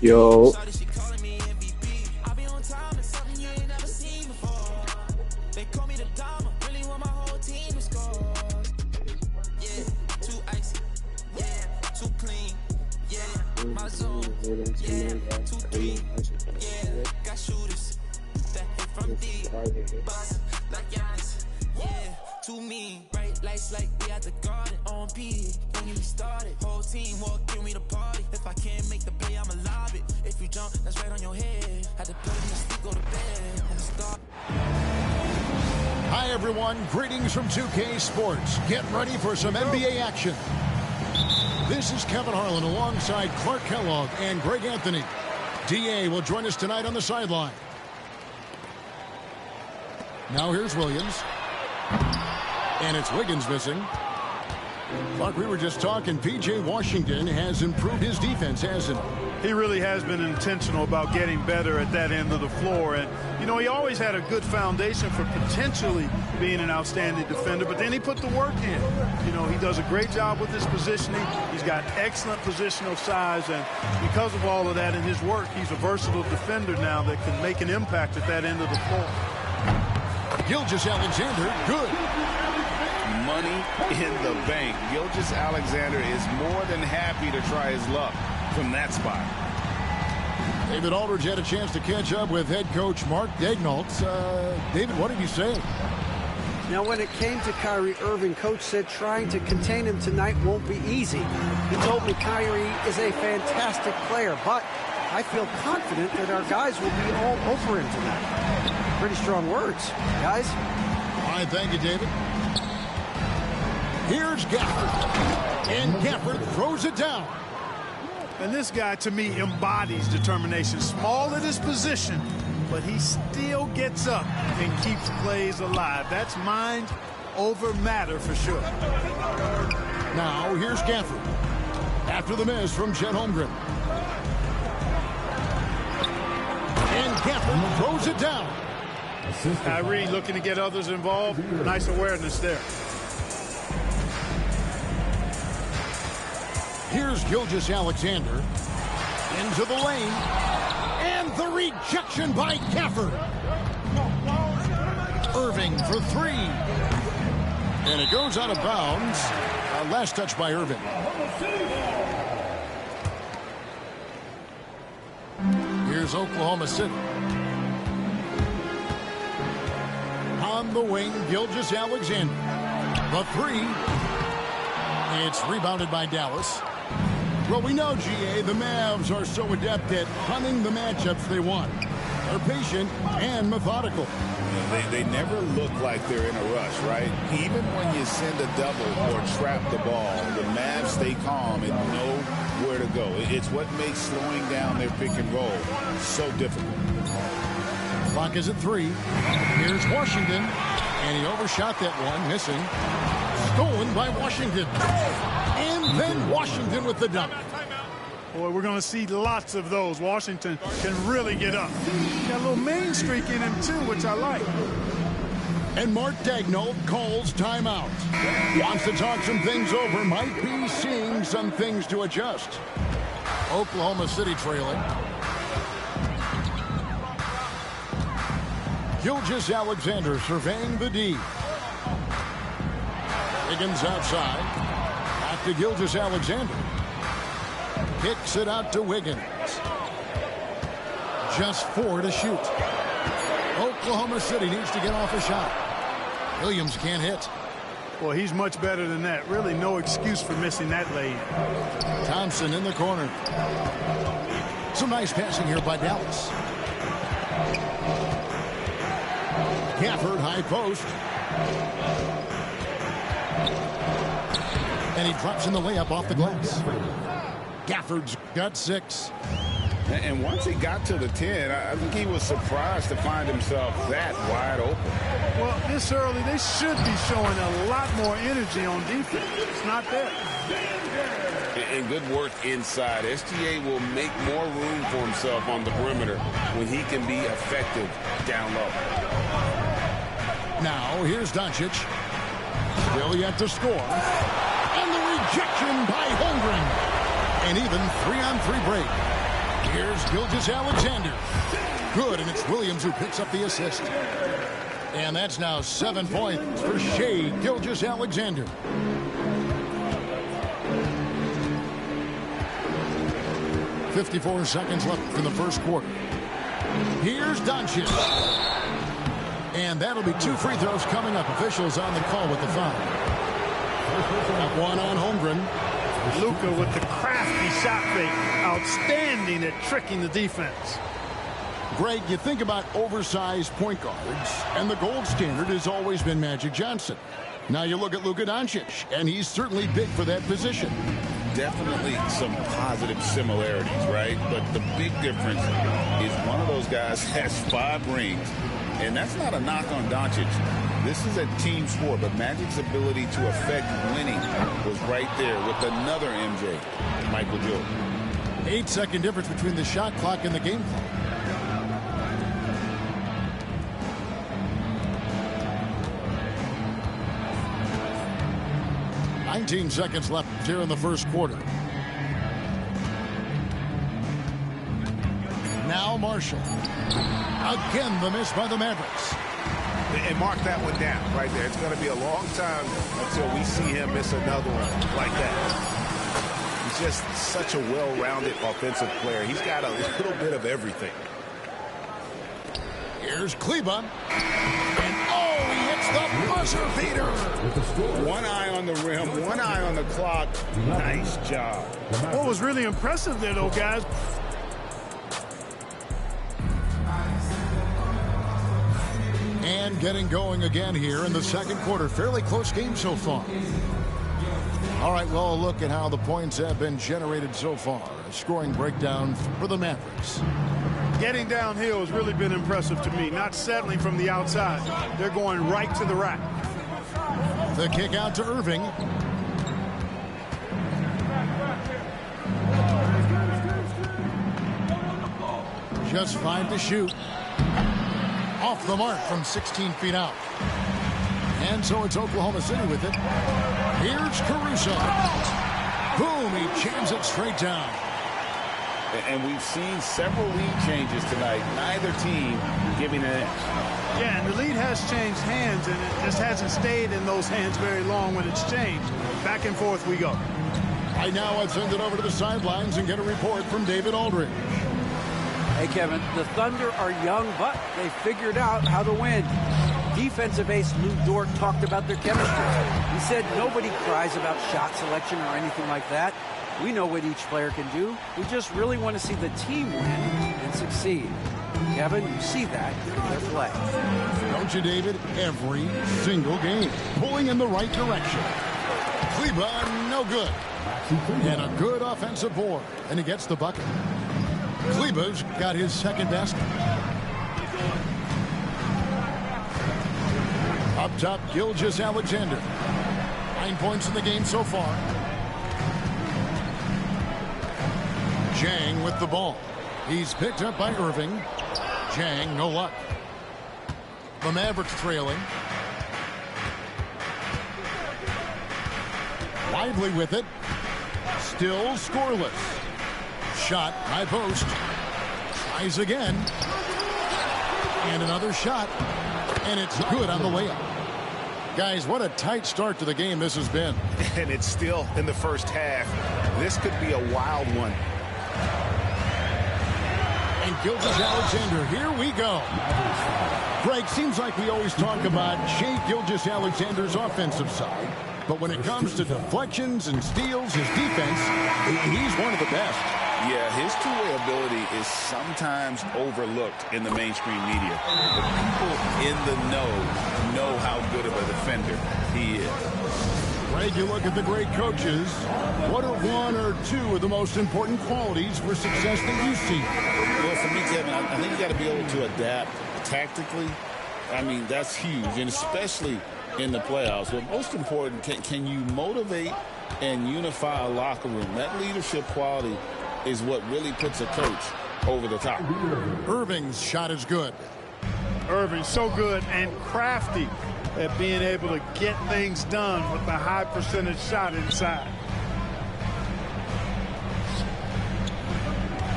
Yo. Too mean, bright lights like we at the garden. On P, don't get me started. Whole team walk, give me the party. If I can't make the play, I'ma lob it. If you jump, that's right on your head. Had to put it in the sleep, go to bed. And start. Hi everyone, greetings from 2K Sports. Get ready for some NBA action. This is Kevin Harlan alongside Clark Kellogg and Greg Anthony. DA will join us tonight on the sideline. Now here's Williams. And it's Wiggins missing. Like we were just talking, P.J. Washington has improved his defense, hasn't he? He really has been intentional about getting better at that end of the floor. And, you know, he always had a good foundation for potentially being an outstanding defender, but then he put the work in. You know, he does a great job with his positioning. He's got excellent positional size, and because of all of that in his work, he's a versatile defender now that can make an impact at that end of the floor. Gilgeous-Alexander, good. Money in the bank. Gilgeous-Alexander is more than happy to try his luck from that spot. David Aldridge had a chance to catch up with head coach Mark Daignault. David, what did you say? Now, when it came to Kyrie Irving, coach said trying to contain him tonight won't be easy. He told me Kyrie is a fantastic player, but I feel confident that our guys will be all over him tonight. Pretty strong words, guys. All right, thank you, David. Here's Gafford. And Gafford throws it down. And this guy, to me, embodies determination. Small at his position, but he still gets up and keeps plays alive. That's mind over matter for sure. Now, here's Gafford. After the miss from Chet Holmgren. And Gafford throws it down. Kyrie looking to get others involved. Nice awareness there. Here's Gilgeous-Alexander into the lane, and the rejection by Gafford. Irving for three, and it goes out of bounds. Last touch by Irving. Here's Oklahoma City. On the wing, Gilgeous-Alexander. The three. It's rebounded by Dallas. Well, we know, GA, the Mavs are so adept at hunting the matchups they want. They're patient and methodical. They never look like they're in a rush, right? Even when you send a double or trap the ball, the Mavs stay calm and know where to go. It's what makes slowing down their pick and roll so difficult. Clock is at 3. Here's Washington, and he overshot that one, missing. Stolen by Washington. And then Washington with the dunk. Boy, we're going to see lots of those. Washington can really get up. Got a little main streak in him, too, which I like. And Mark Daignault calls timeout. Wants to talk some things over. Might be seeing some things to adjust. Oklahoma City trailing. Gilgeous-Alexander surveying the D. Wiggins outside. Back to Gilgeous-Alexander. Kicks it out to Wiggins. Just 4 to shoot. Oklahoma City needs to get off a shot. Williams can't hit. Well, he's much better than that. Really no excuse for missing that lane. Thompson in the corner. Some nice passing here by Dallas. Gafford, high post. And he drops in the layup off the glass. Gafford's got 6. And once he got to the 10, I think he was surprised to find himself that wide open. Well, this early, they should be showing a lot more energy on defense. It's not there. And good work inside. SGA will make more room for himself on the perimeter when he can be effective down low. Now, here's Doncic. Still yet to score. And the rejection by Holmgren. An even 3-on-3 break. Here's Gilgeous-Alexander. Good, and it's Williams who picks up the assist. And that's now 7 points for Shai Gilgeous-Alexander. .54 seconds left in the first quarter. Here's Doncic. And that'll be 2 free throws coming up. Officials on the call with the foul. That one on Holmgren. Luka with the crafty shot fake. Outstanding at tricking the defense. Greg, you think about oversized point guards, and the gold standard has always been Magic Johnson. Now you look at Luka Doncic, and he's certainly big for that position. Definitely some positive similarities, right? But the big difference is one of those guys has 5 rings, and that's not a knock on Doncic. This is a team sport, but Magic's ability to affect winning was right there with another MJ, Michael Jordan. 8-second difference between the shot clock and the game clock. .19 seconds left here in the first quarter. Now Marshall. Again, the miss by the Mavericks. And mark that one down right there. It's going to be a long time until we see him miss another one like that. He's just such a well-rounded offensive player. He's got a little bit of everything. Here's Kleba. And oh, he hits the buzzer beater. One eye on the rim, one eye on the clock. Nice job. What was really impressive there, though, guys, and getting going again here in the second quarter. Fairly close game so far. All right, well, a look at how the points have been generated so far. A scoring breakdown for the Mavericks. getting downhill has really been impressive to me. Not settling from the outside. They're going right to the rack. The kick out to Irving. Just 5 to shoot. Off the mark from 16 feet out. And so it's Oklahoma City with it. Here's Caruso. Boom, he jams it straight down. And we've seen several lead changes tonight. Neither team giving an inch. Yeah, and the lead has changed hands, and it just hasn't stayed in those hands very long when it's changed. Back and forth we go. Right now, I'd send it over to the sidelines and get a report from David Aldridge. Hey, Kevin, the Thunder are young, but they figured out how to win. Defensive ace Lou Dort talked about their chemistry. He said nobody cries about shot selection or anything like that. We know what each player can do. We just really want to see the team win and succeed. Kevin, you see that in their play. Don't you, David? Every single game. Pulling in the right direction. Kleba, no good. And a good offensive board. And he gets the bucket. Kleba's got his second basket. Up top, Gilgeous-Alexander. 9 points in the game so far. Jang with the ball. He's picked up by Irving. Jang, no luck. The Mavericks trailing. Lively with it. Still scoreless. Shot, high post. Tries again. And another shot. And it's good on the layup. Guys, what a tight start to the game this has been. And it's still in the first half. This could be a wild one. And Gilgeous-Alexander, here we go. Greg, seems like we always talk about Shai Gilgeous-Alexander's offensive side. But when it comes to deflections and steals, his defense, he's one of the best. Yeah, his two-way ability is sometimes overlooked in the mainstream media. But people in the know how good of a defender he is. Greg, you look at the great coaches. What are one or two of the most important qualities for success that you see? Well, for me, Kevin, I think you got to be able to adapt tactically. I mean, that's huge, and especially in the playoffs. But most important, can you motivate and unify a locker room? That leadership quality is what really puts a coach over the top. Irving's shot is good. Irving, so good and crafty. at being able to get things done with a high percentage shot inside.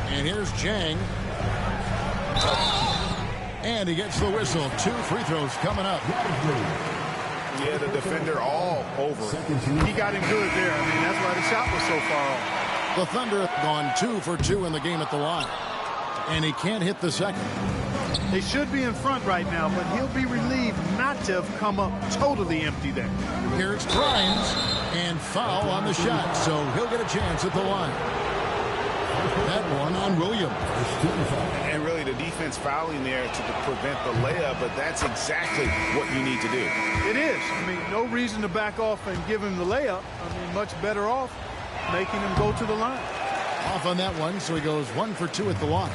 And here's Jang. And he gets the whistle. 2 free throws coming up. Yeah, the defender all over. He got him good there. I mean, that's why the shot was so far off. The Thunder have gone 2 for 2 in the game at the line. And he can't hit the second. They should be in front right now, but he'll be relieved not to have come up totally empty there. Here's Grimes. And foul on the shot. So he'll get a chance at the line. That one on Williams. And really the defense fouling there to prevent the layup, but that's exactly what you need to do. It is. I mean, no reason to back off and give him the layup. I mean, much better off making him go to the line. Off on that one, so he goes 1 for 2 at the line.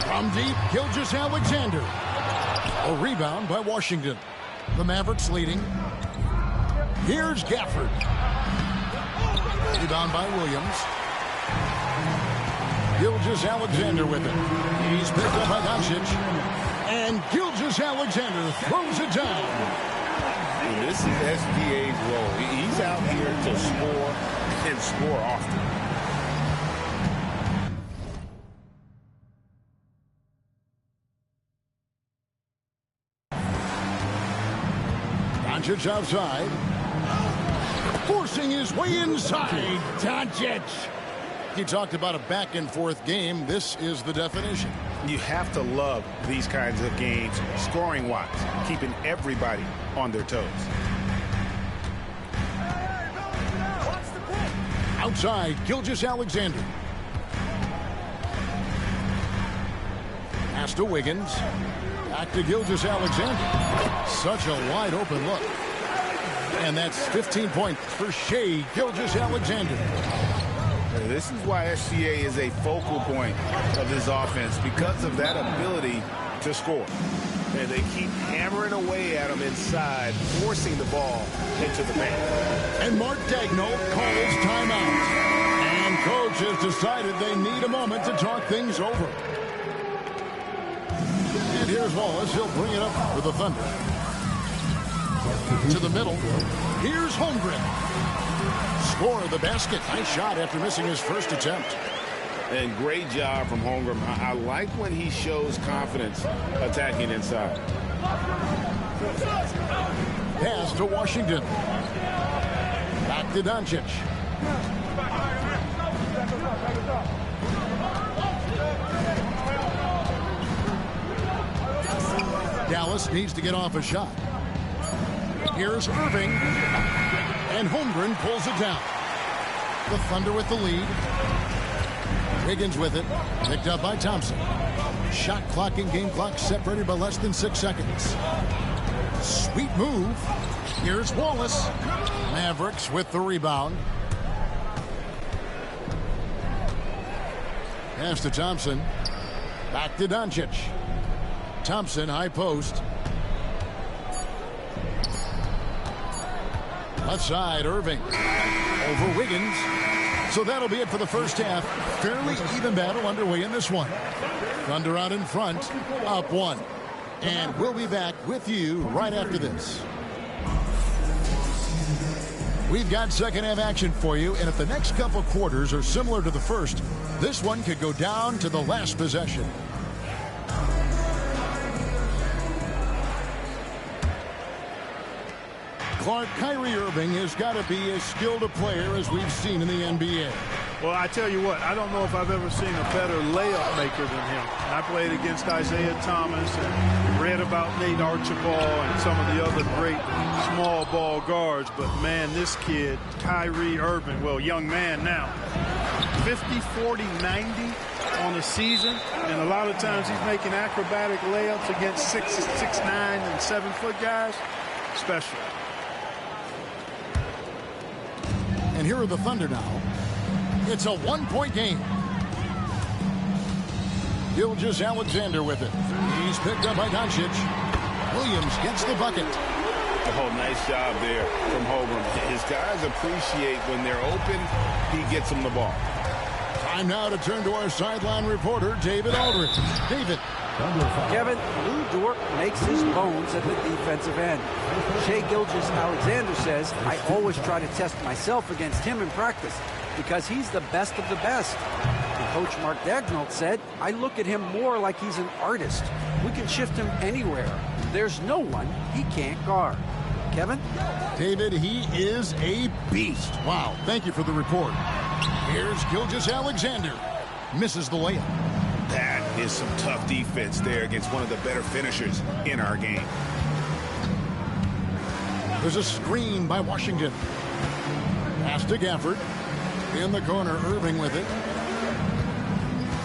From deep, Gilgeous-Alexander. A rebound by Washington. The Mavericks leading. Here's Gafford. Rebound by Williams. Gilgeous-Alexander with it. He's picked up by Doncic. And Gilgeous-Alexander throws it down. And this is SGA's role. He's out here to score and score often. Doncic outside. Forcing his way inside. Doncic. He talked about a back-and-forth game. This is the definition. You have to love these kinds of games, scoring-wise, keeping everybody on their toes. Outside, Gilgeous-Alexander. Pass to Wiggins. Back to Gilgeous-Alexander. Such a wide-open look. And that's 15 points for Shai Gilgeous-Alexander. This is why SGA is a focal point of this offense, because of that ability to score. And they keep hammering away at him inside, forcing the ball into the paint. And Mark Daigneault calls timeout. And coach has decided they need a moment to talk things over. And here's Wallace. He'll bring it up for the Thunder. To the middle. Here's Holmgren. Score the basket. Nice shot after missing his first attempt. And great job from Holmgren. I like when he shows confidence attacking inside. Pass to Washington. Back to Doncic. Dallas needs to get off a shot. Here's Irving. And Holmgren pulls it down. The Thunder with the lead. Wiggins with it. Picked up by Thompson. Shot clock and game clock separated by less than 6 seconds. Sweet move. Here's Wallace. Mavericks with the rebound. Pass to Thompson. Back to Doncic. Thompson, high post. Left side, Irving. Over Wiggins. So that'll be it for the first half. Fairly even battle underway in this one. Thunder out in front, up 1. And we'll be back with you right after this. We've got second half action for you, and if the next couple quarters are similar to the first, this one could go down to the last possession. Clark, Kyrie Irving has got to be as skilled a player as we've seen in the NBA. Well, I tell you what, I don't know if I've ever seen a better layup maker than him. I played against Isaiah Thomas and read about Nate Archibald and some of the other great small ball guards. But, man, this kid, Kyrie Irving, well, young man now, 50, 40, 90 on the season. And a lot of times he's making acrobatic layups against 6'9", and 7-foot guys. Special. And here are the Thunder now. It's a one-point game. Gilgeous-Alexander with it. He's picked up by Doncic. Williams gets the bucket. Oh, nice job there from Holmgren. His guys appreciate when they're open, he gets them the ball. Time now to turn to our sideline reporter, David Aldridge. David. Kevin, Lou Dort makes his bones at the defensive end. Shai Gilgeous-Alexander says, I always try to test myself against him in practice because he's the best of the best. And Coach Mark Daigneault said, I look at him more like he's an artist. We can shift him anywhere. There's no one he can't guard. Kevin? David, he is a beast. Wow, thank you for the report. Here's Gilgeous-Alexander. Misses the layup. That is some tough defense there against one of the better finishers in our game. There's a screen by Washington. Pass to Gafford. In the corner, Irving with it.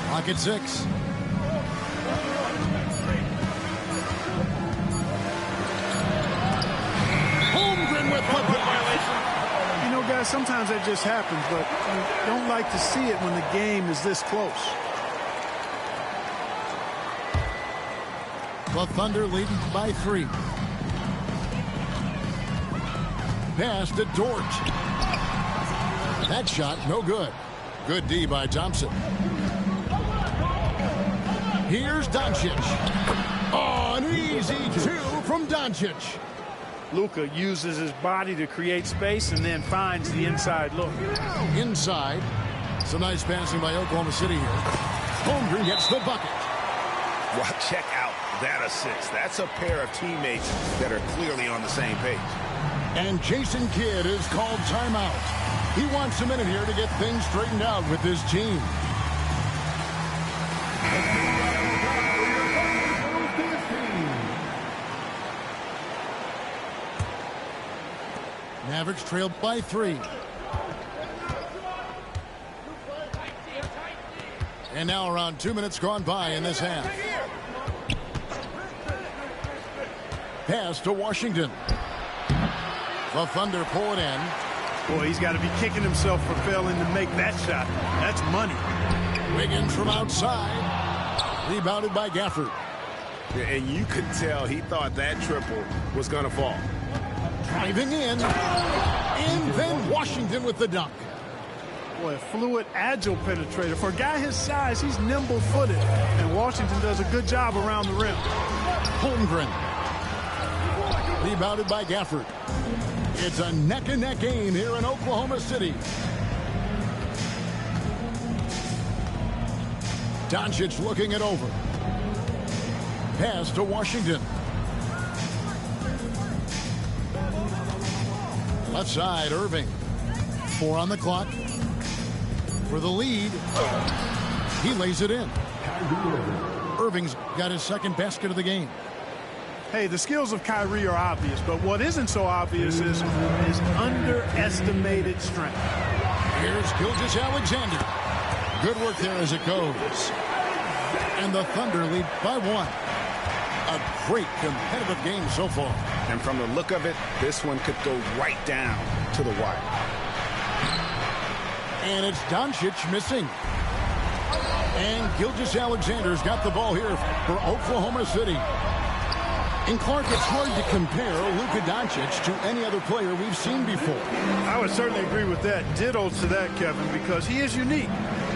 Clock at 6. Holmgren with the block. You know, guys, sometimes that just happens, but you don't like to see it when the game is this close. The Thunder leading by 3. Pass to Dort. That shot, no good. Good D by Thompson. Here's Doncic. Oh, an easy 2 from Doncic. Luka uses his body to create space and then finds the inside look. Inside. Some nice passing by Oklahoma City here. Holmgren gets the bucket. Well, check out that assist. That's a pair of teammates that are clearly on the same page. And Jason Kidd is called timeout. He wants a minute here to get things straightened out with his team. Mavericks trailed by 3. And now around 2 minutes gone by in this half. Pass to Washington. The Thunder pull it in. Boy, he's got to be kicking himself for failing to make that shot. That's money. Wiggins from outside. Rebounded by Gafford. And you could tell he thought that triple was going to fall. Driving in. And then Washington with the dunk. Boy, a fluid, agile penetrator. For a guy his size, he's nimble-footed. And Washington does a good job around the rim. Holmgren. Rebounded by Gafford. It's a neck-and-neck game here in Oklahoma City. Doncic looking it over. Pass to Washington. Left side, Irving. 4 on the clock. For the lead. He lays it in. Irving's got his second basket of the game. Hey, the skills of Kyrie are obvious, but what isn't so obvious is his underestimated strength. Here's Gilgeous-Alexander. Good work there as it goes. And the Thunder lead by 1. A great competitive game so far. And from the look of it, this one could go right down to the wire. And it's Doncic missing. And Gilgeous-Alexander's got the ball here for Oklahoma City. And Clark, it's hard to compare Luka Doncic to any other player we've seen before. I would certainly agree with that. Ditto to that, Kevin, because he is unique.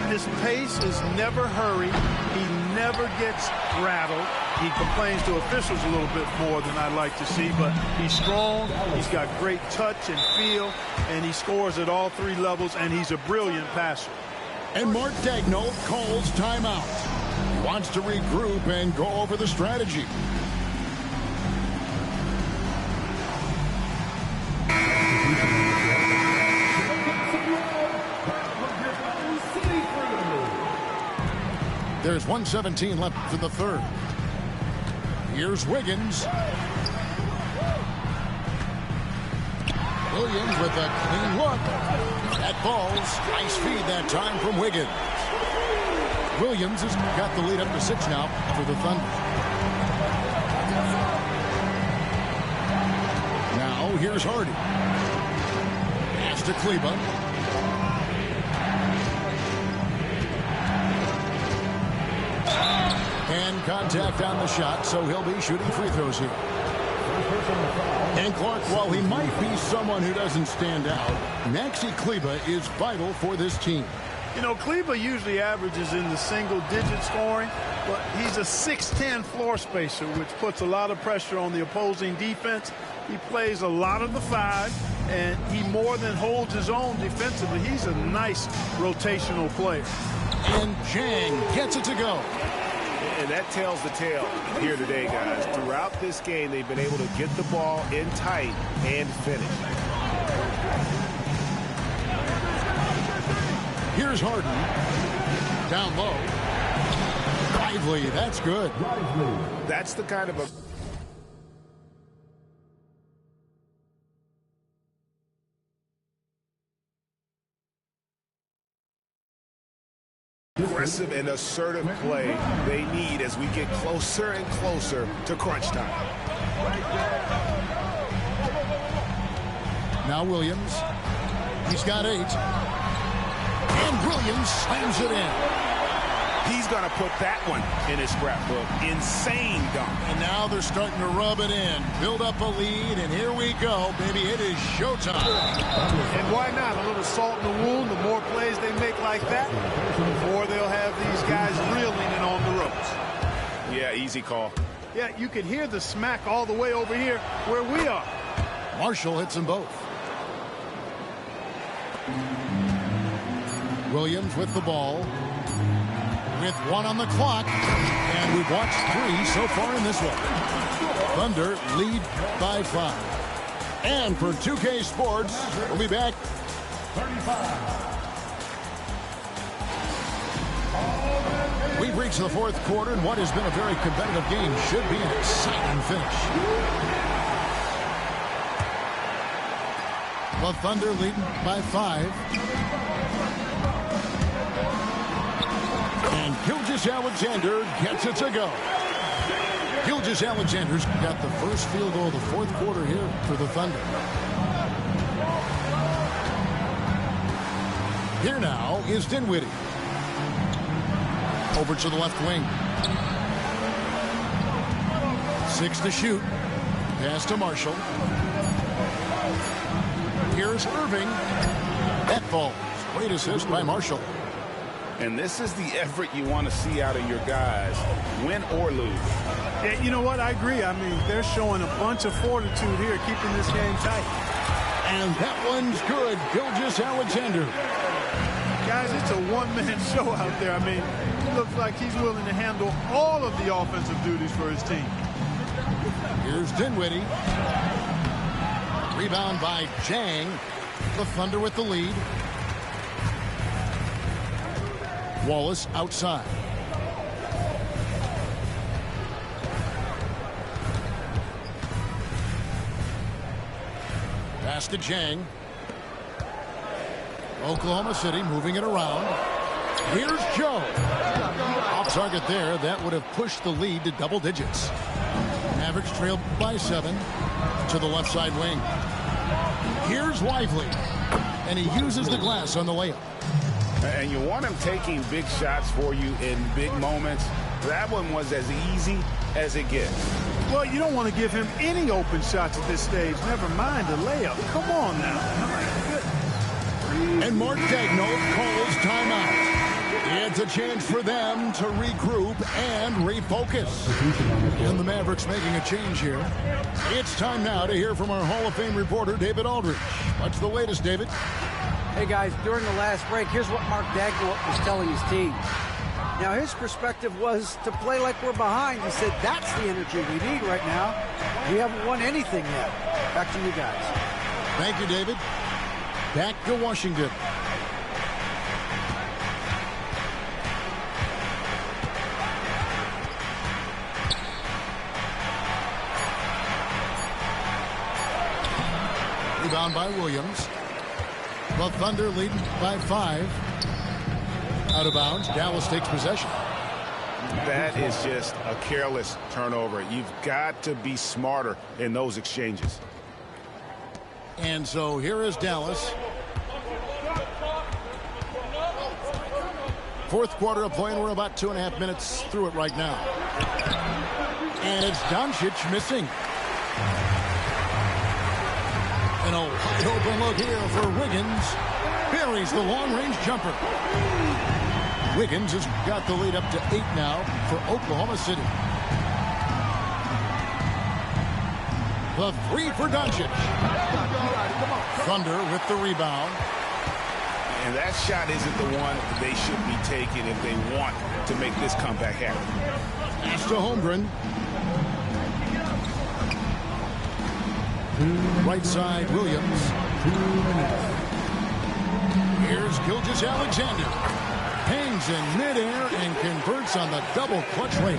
His pace is never hurried. He never gets rattled. He complains to officials a little bit more than I'd like to see, but he's strong. He's got great touch and feel, and he scores at all 3 levels, and he's a brilliant passer. And Mark Daigneault calls timeout. He wants to regroup and go over the strategy. There's 1:17 left in the third. Here's Wiggins. Williams with a clean look. That falls. Nice feed that time from Wiggins. Williams has got the lead up to 6 now for the Thunder. Now here's Hardy. Pass to Kleber. And contact on the shot, so he'll be shooting free throws here. And Clark, while he might be someone who doesn't stand out, Maxi Kleber is vital for this team. You know, Kleba usually averages in the single-digit scoring, but he's a 6'10 floor spacer, which puts a lot of pressure on the opposing defense. He plays a lot of the 5, and he more than holds his own defensively. He's a nice rotational player. And Jang gets it to go. And that tells the tale here today, guys. Throughout this game, they've been able to get the ball in tight and finish. Here's Harden. Down low. Lively, that's good. That's the kind of a... aggressive and assertive play they need as we get closer and closer to crunch time. Now Williams. He's got 8. And Williams slams it in. He's going to put that one in his scrapbook. Insane dunk. And now they're starting to rub it in. Build up a lead, and here we go, baby. It is showtime. And why not? A little salt in the wound. The more plays they make like that, the more they'll have these guys reeling and on the ropes. Yeah, easy call. Yeah, you can hear the smack all the way over here where we are. Marshall hits them both. Williams with the ball. With 1 on the clock. And we've watched 3 so far in this one. Thunder lead by 5. And for 2K Sports, we'll be back. 35. We've reached the 4th quarter, and what has been a very competitive game should be an exciting finish. The Thunder leading by 5. And Gilgeous-Alexander gets it to go. Gilgeous-Alexander's got the first field goal of the 4th quarter here for the Thunder. Here now is Dinwiddie. Over to the left wing. 6 to shoot. Pass to Marshall. Here's Irving. That falls. Great assist by Marshall. And this is the effort you want to see out of your guys, win or lose. Yeah, you know what? I agree. I mean, they're showing a bunch of fortitude here, keeping this game tight. And that one's good. Gilgeous-Alexander. Guys, it's a one-man show out there. I mean, it looks like he's willing to handle all of the offensive duties for his team. Here's Dinwiddie. Rebound by Jang. The Thunder with the lead. Wallace outside. Pass to Jang. Oklahoma City moving it around. Here's Joe. Off target there. That would have pushed the lead to double digits. Mavericks trailed by 7 to the left side wing. Here's Lively. And he uses the glass on the layup. And you want him taking big shots for you in big moments. That one was as easy as it gets. Well, you don't want to give him any open shots at this stage. Never mind the layup. Come on now. And Mark Daigneault calls timeout. It's a chance for them to regroup and refocus. And the Mavericks making a change here. It's time now to hear from our Hall of Fame reporter, David Aldridge. What's the latest, David? Hey, guys, during the last break, here's what Mark Daigneault was telling his team. Now, his perspective was to play like we're behind. He said, that's the energy we need right now. We haven't won anything yet. Back to you guys. Thank you, David. Back to Washington. Rebound by Williams. The Thunder leading by 5. Out of bounds. Dallas takes possession. That is just a careless turnover. You've got to be smarter in those exchanges. And so here is Dallas. 4th quarter of play, and we're about 2.5 minutes through it right now. And it's Doncic missing. And a wide open look here for Wiggins. Buries the long-range jumper. Wiggins has got the lead up to 8 now for Oklahoma City. The three for Doncic. Thunder with the rebound. And that shot isn't the one they should be taking if they want to make this comeback happen. Pass to Holmgren. Right side, Williams. Here's Gilgeous-Alexander. Hangs in midair and converts on the double clutch rate.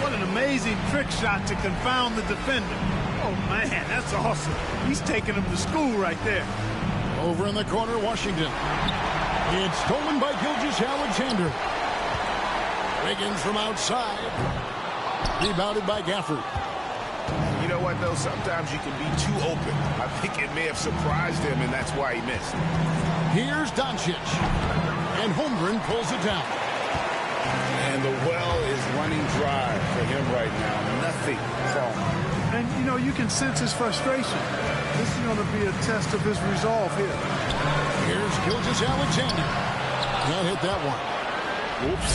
What an amazing trick shot to confound the defender. Oh, man, that's awesome. He's taking him to school right there. Over in the corner, Washington. It's stolen by Gilgeous-Alexander. Wiggins from outside. Rebounded by Gafford. You know what, though? Sometimes you can be too open. I think it may have surprised him, and that's why he missed. Here's Doncic. And Holmgren pulls it down. And the well is running dry for him right now. Nothing falling. And, you know, you can sense his frustration. This is going to be a test of his resolve here. Here's Gilgeous-Alexander. Can't hit that one. Oops.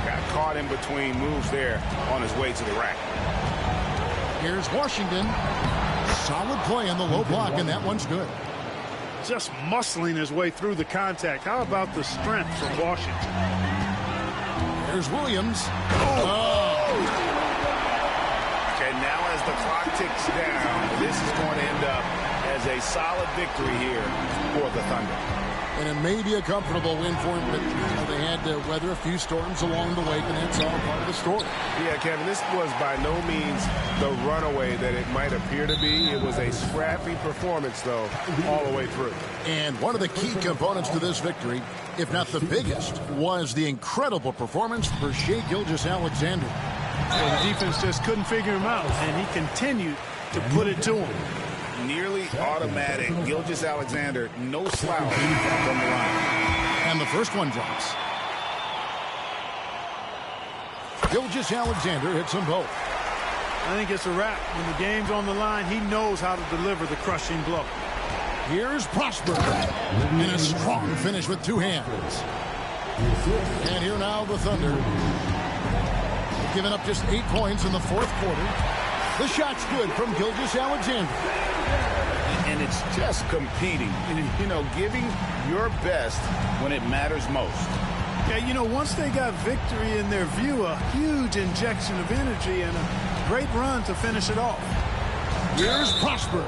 Got caught in between moves there on his way to the rack. Here's Washington. Solid play in the low block, and that one's good. Just muscling his way through the contact. How about the strength from Washington? Here's Williams. Okay, now as the clock ticks down, this is going to end up as a solid victory here for the Thunder. And it may be a comfortable win for him, but they had to weather a few storms along the way, and that's all part of the story. Yeah, Kevin, this was by no means the runaway that it might appear to be. It was a scrappy performance, though, all the way through. And one of the key components to this victory, if not the biggest, was the incredible performance for Shai Gilgeous-Alexander. So the defense just couldn't figure him out, and he continued to put it to him. Nearly automatic. Gilgeous-Alexander, no slouch from the line. And the first one drops. Gilgeous-Alexander hits them both. I think it's a wrap. When the game's on the line, he knows how to deliver the crushing blow. Here's Prosper. And a strong finish with two hands. And here now the Thunder. Giving up just 8 points in the fourth quarter. The shot's good from Gilgeous-Alexander. And it's just competing. You know, giving your best when it matters most. Yeah, you know, once they got victory in their view, a huge injection of energy and a great run to finish it off. Here's Prosper.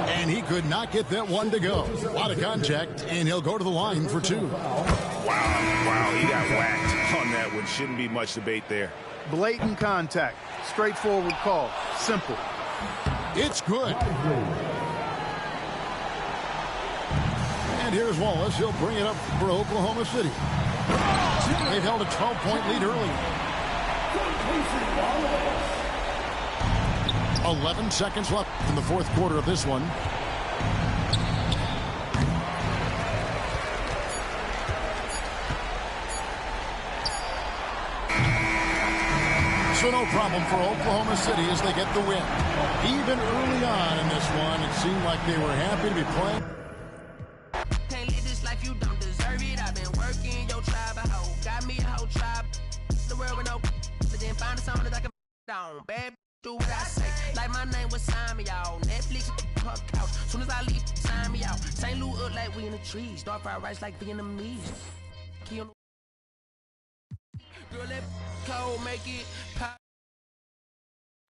And he could not get that one to go. A lot of contact, and he'll go to the line for 2. Wow, he got whacked on that one. Shouldn't be much debate there. Blatant contact. Straightforward call. Simple. It's good. And here's Wallace. He'll bring it up for Oklahoma City. They've held a 12-point lead early. 11 seconds left in the fourth quarter of this one. So no problem for Oklahoma City as they get the win. Even early on in this one, it seemed like they were happy to be playing. Can't live this life, you don't deserve it. I've been working your tribe, a hoe. Got me a whole tribe. The world with no, but then find a song that I can down. Bad, do what I say. Like my name was sign me out. Netflix, her couch. Soon as I leave, sign me out. St. Louis up like we in the trees. Star fried rice like Vietnamese. Girl, that cold make it pop.